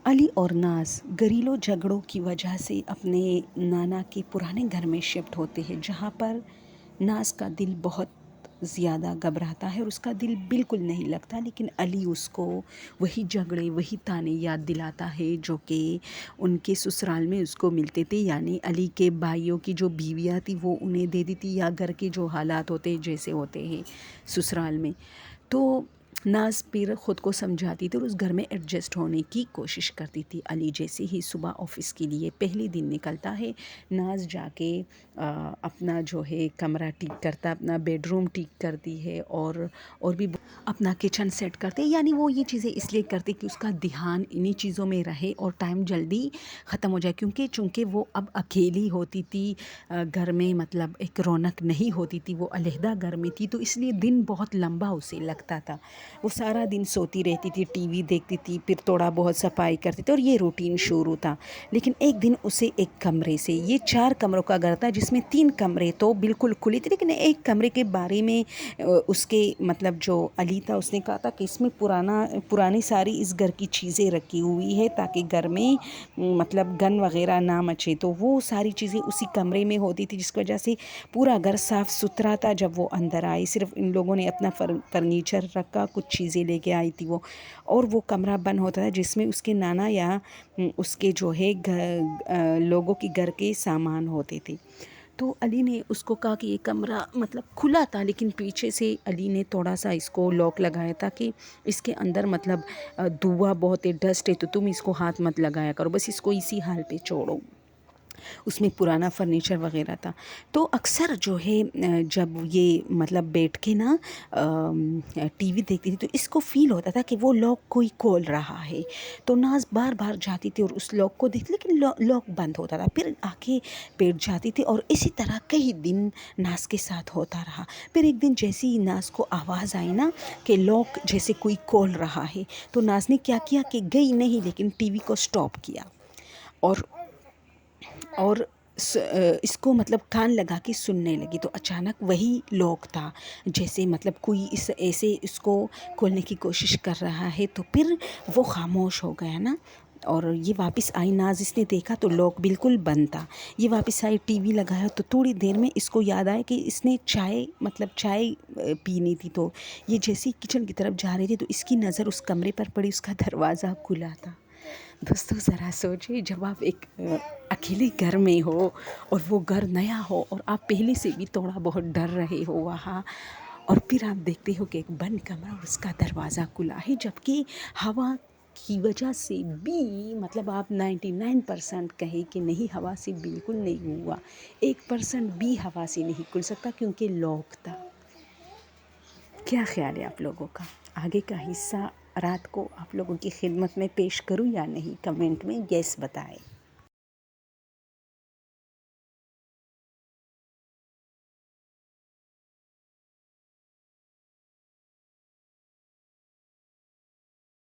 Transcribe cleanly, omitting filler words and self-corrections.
علی اور ناز گھریلو جھگڑوں کی وجہ سے اپنے نانا کے پرانے گھر میں شفٹ ہوتے ہیں، جہاں پر ناز کا دل بہت زیادہ گھبراتا ہے اور اس کا دل بالکل نہیں لگتا، لیکن علی اس کو وہی جھگڑے، وہی تانے یاد دلاتا ہے جو کہ ان کے سسرال میں اس کو ملتے تھے، یعنی علی کے بھائیوں کی جو بیویاں تھی وہ انہیں دے دی تھی، یا گھر کے جو حالات ہوتے جیسے ہوتے ہیں سسرال میں۔ تو ناز پھر خود کو سمجھاتی تھی اور اس گھر میں ایڈجسٹ ہونے کی کوشش کرتی تھی۔ علی جیسے ہی صبح آفس کے لیے پہلے دن نکلتا ہے، ناز جا کے اپنا جو ہے کمرہ ٹھیک کرتا، اپنا بیڈ روم ٹھیک کرتی ہے، اور بھی اپنا کچن سیٹ کرتے، یعنی وہ یہ چیزیں اس لیے کرتے کہ اس کا دھیان انہی چیزوں میں رہے اور ٹائم جلدی ختم ہو جائے، چونکہ وہ اب اکیلی ہوتی تھی گھر میں، مطلب ایک رونق نہیں ہوتی تھی، وہ علیحدہ گھر میں تھی، تو اس لیے دن بہت لمبا اسے لگتا تھا۔ وہ سارا دن سوتی رہتی تھی، ٹی وی دیکھتی تھی، پھر تھوڑا بہت صفائی کرتی تھی، اور یہ روٹین شروع تھا۔ لیکن ایک دن اسے ایک کمرے سے، یہ 4 کمروں کا گھر تھا جس میں 3 کمرے تو بالکل کھلی تھے، لیکن ایک کمرے کے بارے میں اس کے مطلب جو علی تھا اس نے کہا تھا کہ اس میں پرانی ساری اس گھر کی چیزیں رکھی ہوئی ہے تاکہ گھر میں مطلب گن وغیرہ نہ مچے، تو وہ ساری چیزیں اسی کمرے میں ہوتی تھی، جس کی وجہ سے پورا گھر صاف ستھرا تھا۔ جب وہ اندر آئی، صرف ان لوگوں نے اپنا فرنیچر رکھا، کچھ چیزیں لے کے آئی تھی وہ، اور وہ کمرہ بند ہوتا تھا جس میں اس کے نانا یا اس کے جو ہے لوگوں کے گھر کے سامان ہوتے تھے۔ تو علی نے اس کو کہا کہ یہ کمرہ مطلب کھلا تھا، لیکن پیچھے سے علی نے تھوڑا سا اس کو لاک لگایا تھا کہ اس کے اندر مطلب دھواں بہت ہے، ڈسٹ ہے، تو تم اس کو ہاتھ مت لگایا کرو، بس اس کو اسی حال پہ چھوڑو۔ اس میں پرانا فرنیچر وغیرہ تھا۔ تو اکثر جو ہے جب یہ مطلب بیٹھ کے نا ٹی وی دیکھتی تھی تو اس کو فیل ہوتا تھا کہ وہ لاک کوئی کھول رہا ہے، تو ناز بار بار جاتی تھی اور اس لاک کو دیکھتی، لیکن لاک بند ہوتا تھا، پھر آ کے بیٹھ جاتی تھی، اور اسی طرح کئی دن ناز کے ساتھ ہوتا رہا۔ پھر ایک دن جیسے ہی ناز کو آواز آئی نا کہ لاک جیسے کوئی کھول رہا ہے، تو ناز نے کیا کیا کہ گئی نہیں، لیکن ٹی وی کو سٹاپ کیا، اور اس کو مطلب کان لگا کے سننے لگی، تو اچانک وہی لاک تھا، جیسے مطلب کوئی ایسے اس کو کھولنے کی کوشش کر رہا ہے، تو پھر وہ خاموش ہو گیا نا، اور یہ واپس آئی ناز، اس نے دیکھا تو لاک بالکل بند تھا۔ یہ واپس آئی، ٹی وی لگایا، تو تھوڑی دیر میں اس کو یاد آیا کہ اس نے چائے پینی تھی، تو یہ جیسے کچن کی طرف جا رہی تھی تو اس کی نظر اس کمرے پر پڑی، اس کا دروازہ کھلا تھا۔ دوستو ذرا سوچیں، جب آپ ایک اکیلے گھر میں ہو اور وہ گھر نیا ہو اور آپ پہلے سے بھی تھوڑا بہت ڈر رہے ہو وہاں، اور پھر آپ دیکھتے ہو کہ ایک بند کمرہ اور اس کا دروازہ کھلا ہے، جبکہ ہوا کی وجہ سے بھی مطلب آپ 99% کہیں کہ نہیں، ہوا سے بالکل نہیں ہوا، 1% بھی ہوا سے نہیں کھل سکتا کیونکہ لاک تھا۔ کیا خیال ہے آپ لوگوں کا؟ آگے کا حصہ رات کو آپ لوگوں کی خدمت میں پیش کروں یا نہیں؟ کمنٹ میں یس بتائیں۔